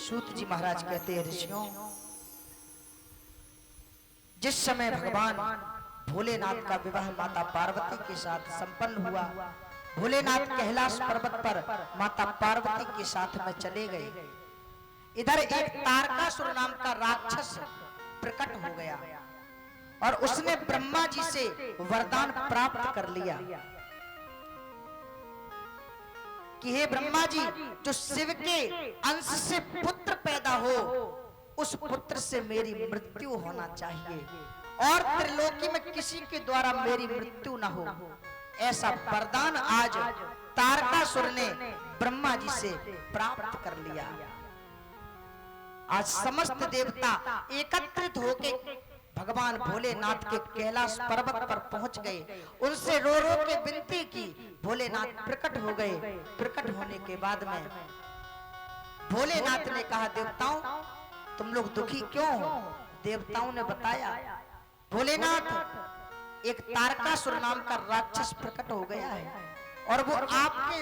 सूत जी महाराज कहते हैं, ऋषियों, जिस समय भगवान भोलेनाथ का विवाह माता पार्वती के साथ संपन्न हुआ, भोलेनाथ कैलाश पर्वत पर माता पार्वती के साथ में चले गए। इधर एक तारकासुर नाम का राक्षस प्रकट हो गया और उसने ब्रह्मा जी से वरदान प्राप्त कर लिया कि हे ब्रह्मा जी, जो शिव के अंश से पुत्र पैदा हो, उस पुत्र से मेरी मृत्यु होना चाहिए और त्रिलोकी में किसी के द्वारा मेरी मृत्यु न हो। ऐसा वरदान आज तारकासुर ने ब्रह्मा जी से प्राप्त कर लिया। आज समस्त देवता एकत्रित होकर भगवान भोलेनाथ के कैलाश पर्वत पर पहुंच गए। उनसे रो रो के विनती की। भोलेनाथ प्रकट हो गए। प्रकट होने के बाद में भोलेनाथ ने कहा, देवताओं, तुम लोग दुखी क्यों हो? देवताओं ने बताया, भोलेनाथ, एक तारकासुर नाम का राक्षस प्रकट हो गया है और वो आपके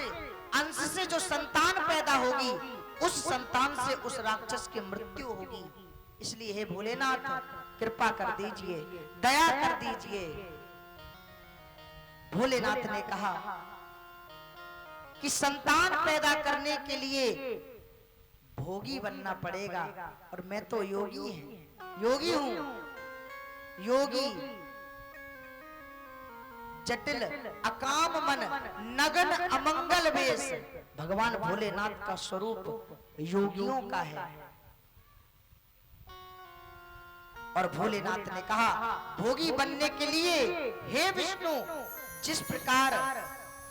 अंश से जो संतान पैदा होगी, उस संतान से उस राक्षस की मृत्यु होगी। इसलिए हे भोलेनाथ, कृपा कर दीजिए, दया कर दीजिए। भोलेनाथ ने कहा कि संतान पैदा करने के लिए भोगी बनना पड़ेगा और मैं तो योगी हूं। योगी, जटिल अकाम मन, नगन अमंगल वेश। भगवान भोलेनाथ का स्वरूप योगियों का है। और भोलेनाथ ने कहा, भोगी बनने के लिए हे विष्णु, जिस प्रकार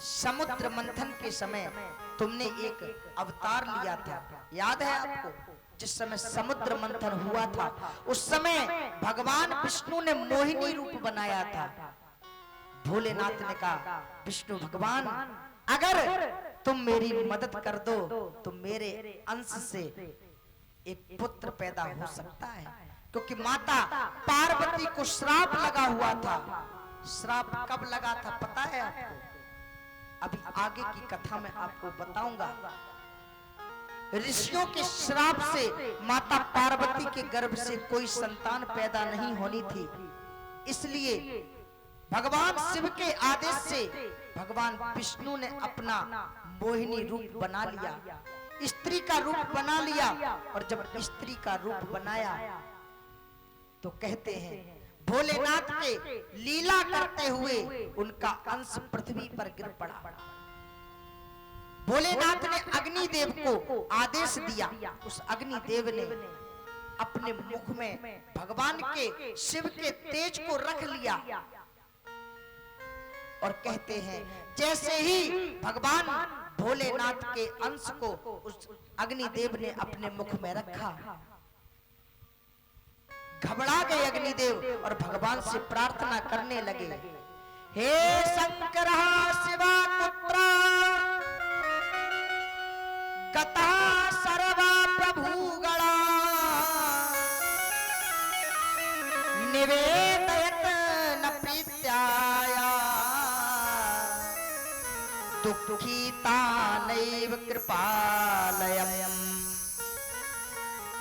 समुद्र मंथन के समय तुमने एक अवतार लिया था, याद है आपको? जिस समय समुद्र मंथन हुआ था, उस समय भगवान विष्णु ने मोहिनी रूप बनाया था। भोलेनाथ ने कहा, विष्णु भगवान, अगर तुम मेरी मदद कर दो तो मेरे अंश से एक पुत्र पैदा हो सकता है, क्योंकि माता पार्वती को श्राप लगा हुआ था। श्राप कब लगा था पता है आपको? अभी आगे की कथा में आपको बताऊंगा। ऋषियों के श्राप से माता पार्वती के गर्भ से कोई संतान पैदा नहीं होनी थी। इसलिए भगवान शिव के आदेश से भगवान विष्णु ने अपना मोहिनी रूप बना लिया, स्त्री का रूप बना लिया। और जब स्त्री का रूप बनाया तो कहते हैं, भोलेनाथ के लीला करते हुए उनका अंश पृथ्वी पर गिर पड़ा। भोलेनाथ ने अग्निदेव को आदेश दिया। उस अग्निदेव ने अपने मुख में भगवान के शिव के तेज को रख लिया और कहते हैं, जैसे ही भगवान भोलेनाथ के अंश को उस अग्निदेव ने अपने मुख में रखा, घबरा गए अग्निदेव और भगवान से प्रार्थना करने लगे, हे शंकर शिवा पुत्रा गता सर्वा प्रभुगणा निवेदयत न प्रीत्याया दुखीता नैव कृपालयम्।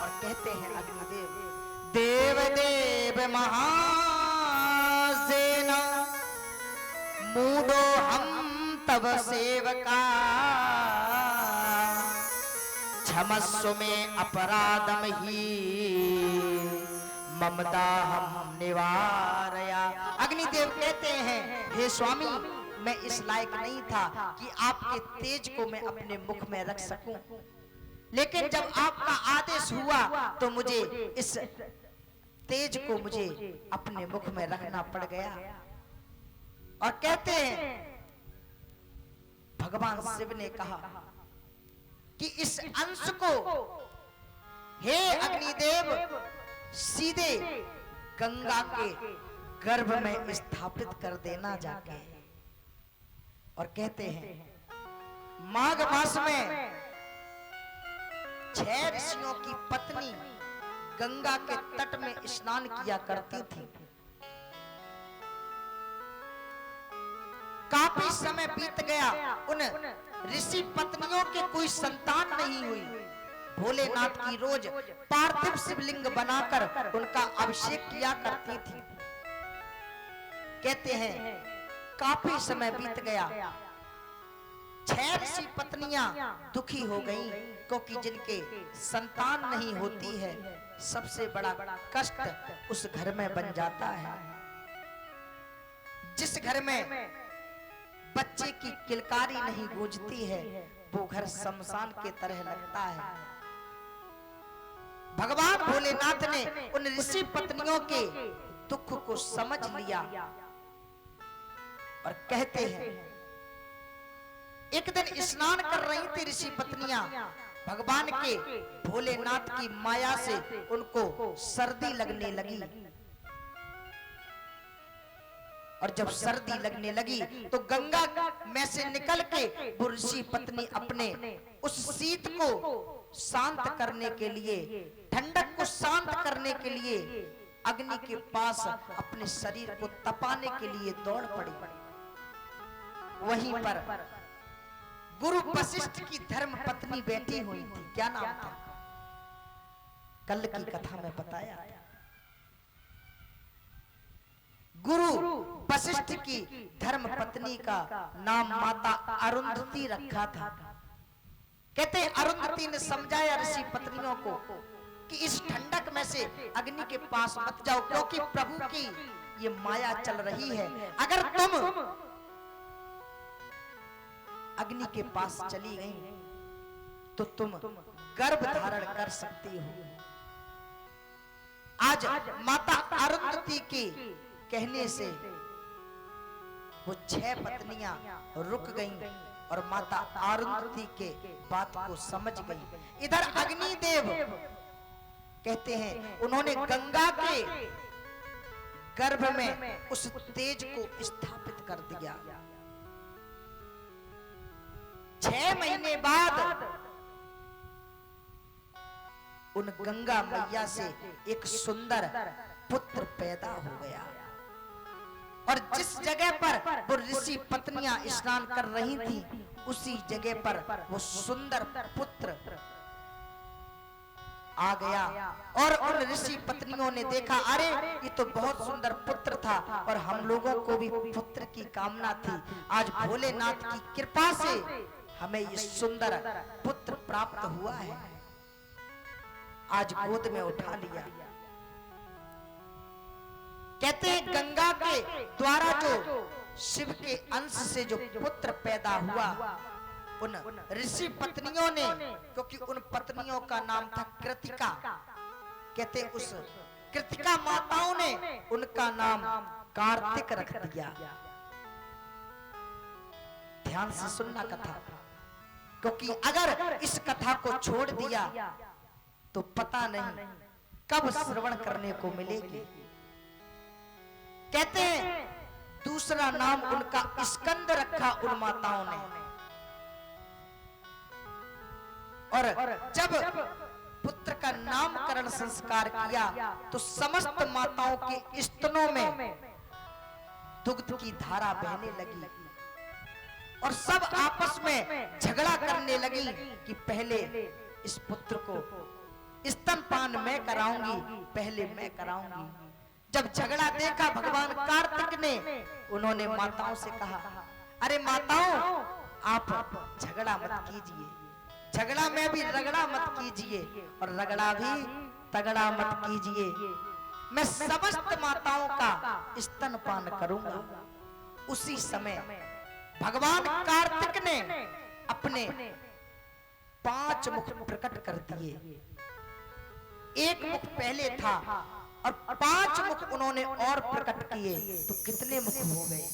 और कहते हैं अग्निदेव, देव देव महासेना मूडो हम तव सेवका क्षमस्व में अपराधम ही ममता हम निवारया। अग्निदेव कहते हैं, हे स्वामी, मैं इस लायक नहीं था कि आपके तेज को मैं अपने मुख में रख सकूं, लेकिन जब आपका आदेश हुआ तो मुझे इस तेज को मुझे अपने मुख में रखना पड़ गया। और कहते हैं, भगवान शिव ने कहा कि इस अंश को हे अग्निदेव सीधे गंगा के गर्भ में स्थापित कर देना जाके। और कहते हैं, माघ मास में 6 ऋषियों की पत्नी गंगा के तट में स्नान किया करती थी। काफी समय बीत गया, उन ऋषि पत्नियों के कोई संतान नहीं हुई। भोलेनाथ की रोज पार्थिव शिवलिंग बनाकर उनका अभिषेक किया करती थी। कहते हैं काफी समय बीत गया, 6 ऋषि पत्नियां दुखी हो गईं, क्योंकि जिनके संतान नहीं होती है सबसे बड़ा कष्ट उस घर में बन जाता है। जिस घर में बच्चे की किलकारी नहीं गूंजती है वो घर शमशान के तरह लगता है। भगवान भोलेनाथ ने उन ऋषि पत्नियों के दुख को समझ लिया और कहते हैं एक दिन स्नान कर रही थी ऋषि पत्नियां, भगवान के भोलेनाथ की माया से उनको सर्दी लगने लगी और जब सर्दी लगने लगी तो गंगा में से निकल के वो ऋषि पत्नी अपने उस शीत को शांत करने के लिए, ठंडक को शांत करने के लिए अग्नि के पास अपने शरीर को तपाने के लिए दौड़ पड़ी। वहीं पर गुरु वशिष्ठ की धर्म पत्नी बैठी हुई थी। क्या नाम था? कल की कथा में बताया। गुरु वशिष्ठ की धर्म पत्नी का नाम माता अरुंधति रखा था। कहते अरुंधति ने समझाया ऋषि पत्नियों को कि इस ठंडक में से अग्नि के पास मत जाओ, क्योंकि प्रभु की ये माया चल रही है। अगर तुम अग्नि के पास चली गई तो तुम गर्भ धारण कर सकती हो। आज माता अरुंधति की कहने से वो 6 पत्नियां रुक गईं और माता अरुंधति के बात को समझ गई। इधर अग्निदेव कहते हैं उन्होंने गंगा के गर्भ में उस तेज को स्थापित कर दिया। 6 महीने बाद उन गंगा मैया से एक सुंदर पुत्र पैदा हो गया और जिस जगह पर वो ऋषि पत्नियां स्नान कर रही थी उसी जगह पर वो सुंदर पुत्र आ गया और उन ऋषि पत्नियों ने देखा, अरे ये तो बहुत सुंदर पुत्र था और हम लोगों को भी पुत्र की कामना थी। आज भोलेनाथ की कृपा से हमें ये सुंदर पुत्र प्राप्त हुआ है। आज गोद में उठा लिया। कहते हैं गंगा के द्वारा जो शिव के अंश से जो पुत्र पैदा हुआ, उन ऋषि पत्नियों ने, क्योंकि उन पत्नियों का नाम था कृतिका, कहते उस कृतिका माताओं ने उनका नाम कार्तिक रख दिया। ध्यान से सुनना कथा, क्योंकि अगर इस कथा को छोड़ दिया तो पता नहीं कब श्रवण करने को मिलेगी। कहते हैं दूसरा नाम उनका स्कंद रखा उन माताओं ने। और जब पुत्र का नामकरण संस्कार किया तो समस्त माताओं के स्तनों में दुग्ध की धारा बहने लगी और सब आपस में झगड़ा करने लगी कि पहले इस पुत्र को स्तनपान मैं कराऊंगी, पहले मैं कराऊंगी। जब झगड़ा देखा भगवान कार्तिक ने, उन्होंने माताओं से कहा, अरे माताओं आप झगड़ा मत कीजिए, झगड़ा में भी रगड़ा मत कीजिए और रगड़ा भी तगड़ा मत कीजिए। मैं समस्त माताओं का स्तनपान करूंगा। उसी समय भगवान कार्तिक ने अपने 5 मुख प्रकट कर दिए। एक मुख पहले था और 5 मुख उन्होंने और प्रकट किए तो कितने मुख हो गए?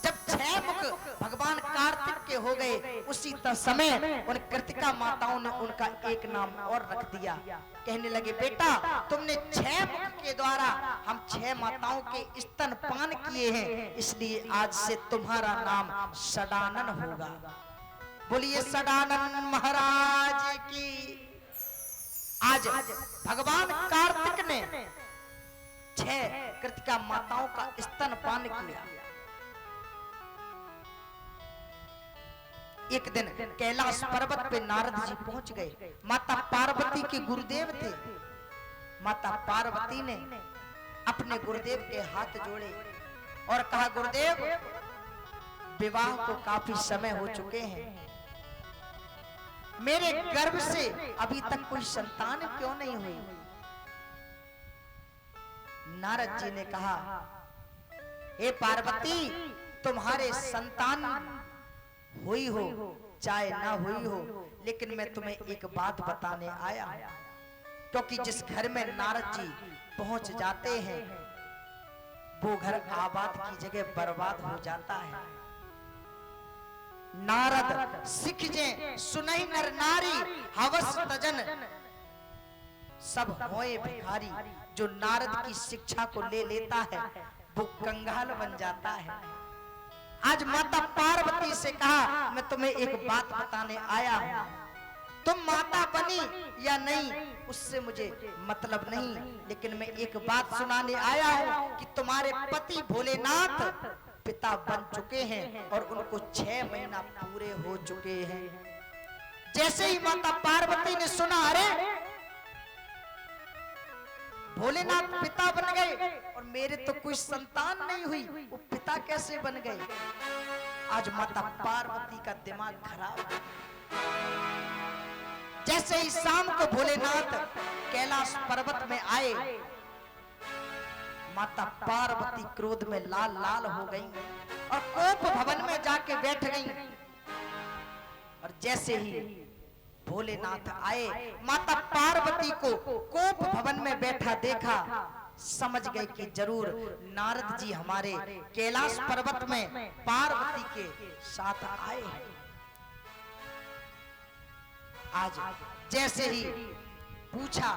जब 6 मुख भगवान कार्तिक के हो गए, उसी समय उन कृतिका माताओं ने उनका एक नाम और रख दिया। कहने लगे, बेटा तुमने 6 मुख के द्वारा हम 6 माताओं के स्तनपान किए हैं, इसलिए आज से तुम्हारा नाम सडानन होगा। बोलिए सडानन महाराज की। आज भगवान कार्तिक ने 6 कृतिका माताओं का स्तनपान किया। एक दिन कैलाश पर्वत पे नारद जी पहुंच गए। माता पार्वती के गुरुदेव थे। माता पार्वती ने अपने गुरुदेव के हाथ जोड़े और कहा, गुरुदेव, विवाह को काफी समय हो चुके हैं, मेरे गर्भ से अभी तक कोई संतान क्यों नहीं हुई? नारद जी ने कहा, हे पार्वती, तुम्हारे संतान हुई हो चाहे ना हुई हो, लेकिन मैं तुम्हें एक बात बताने आया हूं, क्योंकि जिस घर में नारद जी पहुंच जाते हैं वो घर आबाद की जगह बर्बाद हो जाता है। नारद सिखजे सुनहि नर नारी, हवस तजन सब होए भिखारी। जो नारद की शिक्षा को ले लेता है वो कंगाल बन जाता है। आज माता पार्वती से कहा, मैं तुम्हें एक बात बताने आया हूं, तुम माता बनी या नहीं उससे मुझे मतलब नहीं, लेकिन मैं एक बात सुनाने आया हूं कि तुम्हारे पति भोलेनाथ पिता बन चुके हैं और उनको 6 महीना पूरे हो चुके हैं। जैसे ही माता पार्वती ने सुना, अरे भोलेनाथ पिता बन गए और मेरे तो कोई संतान नहीं हुई, वो पिता कैसे बन गए? आज माता पार्वती का दिमाग खराब। जैसे ही शाम को भोलेनाथ कैलाश पर्वत में आए, माता पार्वती क्रोध में लाल लाल हो गई और कोप भवन में जाके बैठ गई। और जैसे ही भोलेनाथ आए, माता पार्वती को कोप भवन में बैठा देखा, समझ गए कि जरूर नारद जी हमारे कैलाश पर्वत में पार्वती के साथ आए हैं। आज जैसे ही पूछा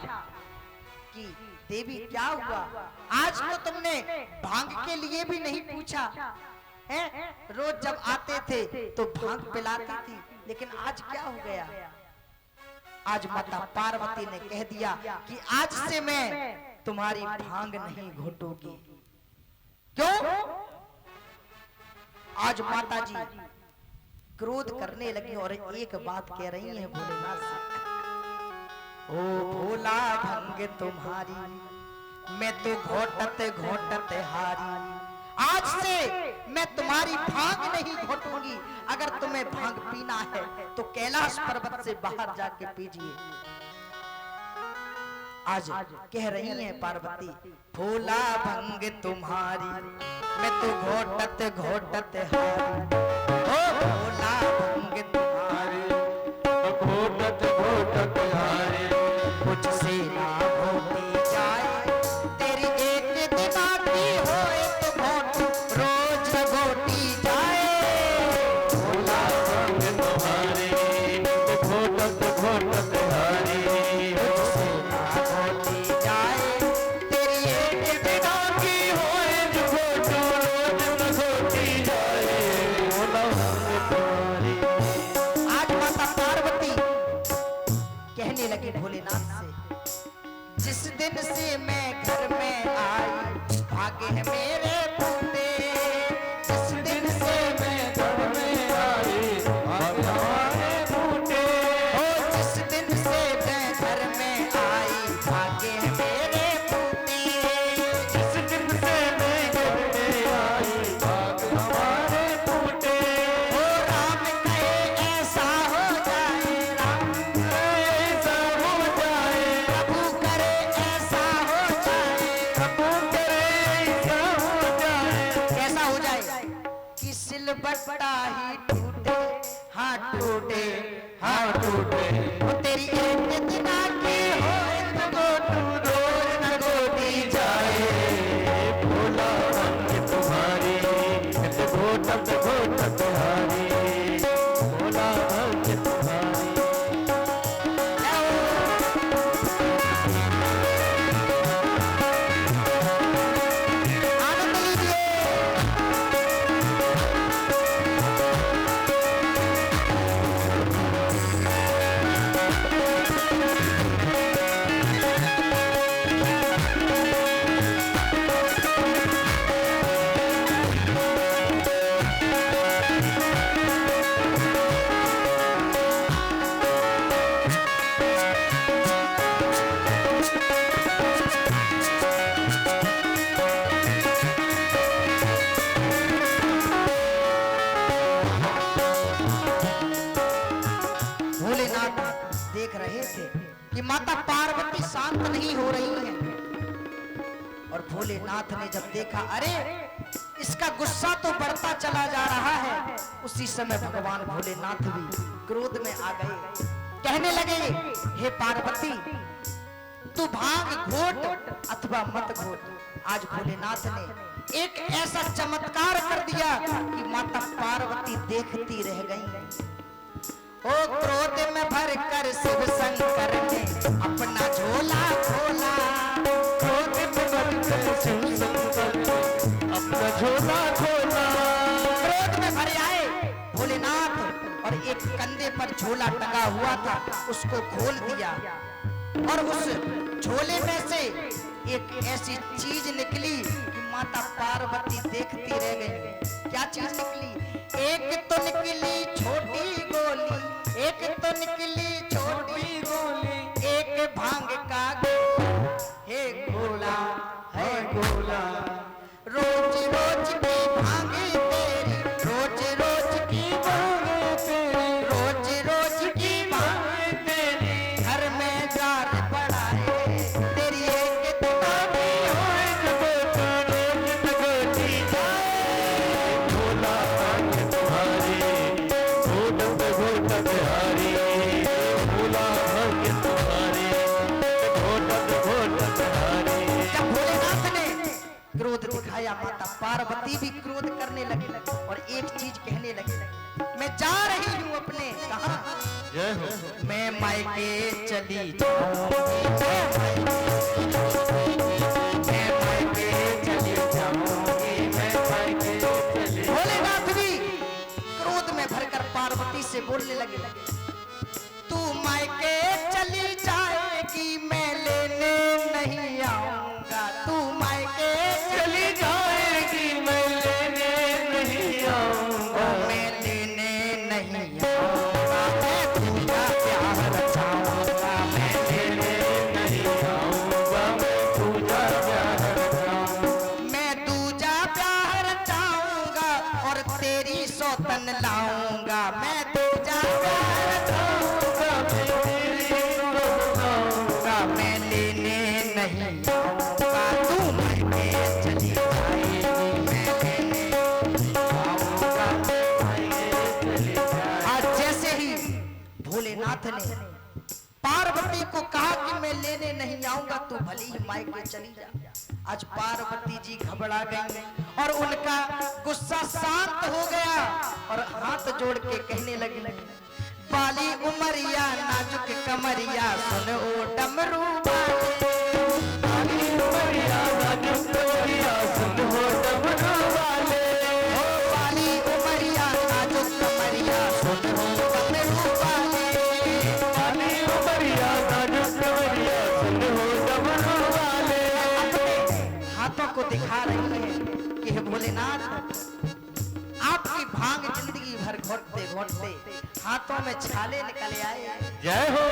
कि देवी क्या हुआ, आज तो तुमने भांग के लिए भी नहीं पूछा है? रोज जब आते थे तो भांग पिलाती थी, लेकिन आज क्या हो गया? आज माता पार्वती ने कह दिया कि आज से मैं तुम्हारी भांग नहीं घोटूंगी। क्यों? आज माता जी क्रोध करने लगी और एक बात कह रही है भोलेनाथ से, ओ भोला भंग तुम्हारी, मैं तो घोटते घोटते हारी। आज से मैं तुम्हारी भांग नहीं घोटूंगी। अगर तुम्हें भांग पीना है तो कैलाश पर्वत से बाहर जाके पीजिए। आज कह रही है पार्वती, भोला भंग तुम्हारी, मैं तो घोटते घोटते हारी। ओ भोला भंग तुम्हारी, घोटते घोटते हारी। मुझसे ना होती जाए तेरी एक दिमाग की होए तो घोट रोज घोटी जाए। भोला भंग तुम्हारी, घोटते घोटते हारी। मुझसे ना होती जाए तेरी एक दिमाग की होए जो घोट रोज घोटी जाए। भोला भंग तुम्हारी। आज माता पार्वती कहने लगी भोलेनाथ से, जिस दिन से मैं घर में आई भागे हैं मेरे पूते। जिस दिन से मैं घर में आई भाग हमारे बूटे। ओ जिस दिन से मैं घर में आई भागे हैं मेरे पूते। जिस दिन से मैं घर में आई भाग हमारे बूटे। ओ राम कहे ऐसा हो जाए, राम ऐसा हो जाए, प्रभु करे ऐसा हो जाए, प्रभु करे ऐसा हो देख रहे थे कि माता पार्वती शांत नहीं हो रही है। और भोलेनाथ ने जब देखा, अरे इसका गुस्सा तो बढ़ता चला जा रहा है, उसी समय भगवान भोलेनाथ भी क्रोध में आ गए। कहने लगे, हे पार्वती, तू भांग घोट अथवा मत घोट। आज भोलेनाथ ने एक ऐसा चमत्कार कर दिया कि माता पार्वती देखती रह गई। ओ क्रोध में भर कर शिव शंकर ने अपना झोला खोला। क्रोध में भर कर शिव शंकर ने अपना झोला खोला। क्रोध में भरे आए भोलेनाथ और एक कंधे पर झोला टंगा हुआ था, उसको खोल दिया और उस झोले में से एक ऐसी चीज निकली कि माता पार्वती देखती रह गई। क्या चीज निकली? एक तो निकली छोटी गोली, एक तो निकली छोटी गोली, एक भांग का हे गोला, है गोला। रोज रोज की भांग तेरी, रोज रोज की भांग तेरी, रोज रोज की भांग तेरी, घर में जार पड़ा है तेरी एक दीवानी होए लगोटी जाए। भोला भांग तुम्हारी, घोटत घोटत हारी। भोला भांग तुम्हारी, घोटत घोटत हारी। जब भोलेनाथ ने क्रोध दिखाया, माता पार्वती भी क्रोध करने लगी और एक चीज कहने लगी, मैं जा रही हूँ अपने, कहा? जय हो। मैं मायके चली जाऊंगी, मैं मायके चली जाऊंगी, मैं मायके चली। भोलेनाथ भी क्रोध में भरकर पार्वती से बोलने लगे, तू मायके चली जाएगी, मैं लेने नहीं आऊंगा। तू मायके चली जाएगी, मैं लेने नहीं आऊंगा। मैं लेने नहीं आऊंगा, मैं पूजा प्यार रचाऊंगा, मैं लेने नहीं आऊंगा, मैं पूजा प्यार रचाऊंगा। मैं दूजा प्यार रचाऊंगा और तेरी सौतन लाऊंगा। मैं दूजा प्यार रचाऊंगा, मैं तेरी रचाऊंगा। मैं लेने नहीं आऊंगा। तू मायके चली जाएगी, मैं लेने आऊंगा। आज जैसे ही भोलेनाथ ने पार्वती को कहा कि मैं लेने नहीं आऊंगा, तू भले ही मायके चली जा। आज पार्वती जी घबरा गई और उनका गुस्सा शांत हो गया और हाथ जोड़ के कहने लगी, बाली उमरिया नाजुक कमरिया सुन ओ डमरू वाले। बाली उमरिया नाजुक कमरिया सुन हो डमरू वाले। ओ बाली उमरिया नाजुक कमरिया सुन ओ डमरू वाले। बाली उमरिया नाजुक कमरिया सुन हो डमरू वाले। अपने हाथों को दिखा रही है कि हे भोलेनाथ, आपकी भांग जिंदगी भर घोटते घोटते हाथों में छाले निकल आए। जय हो।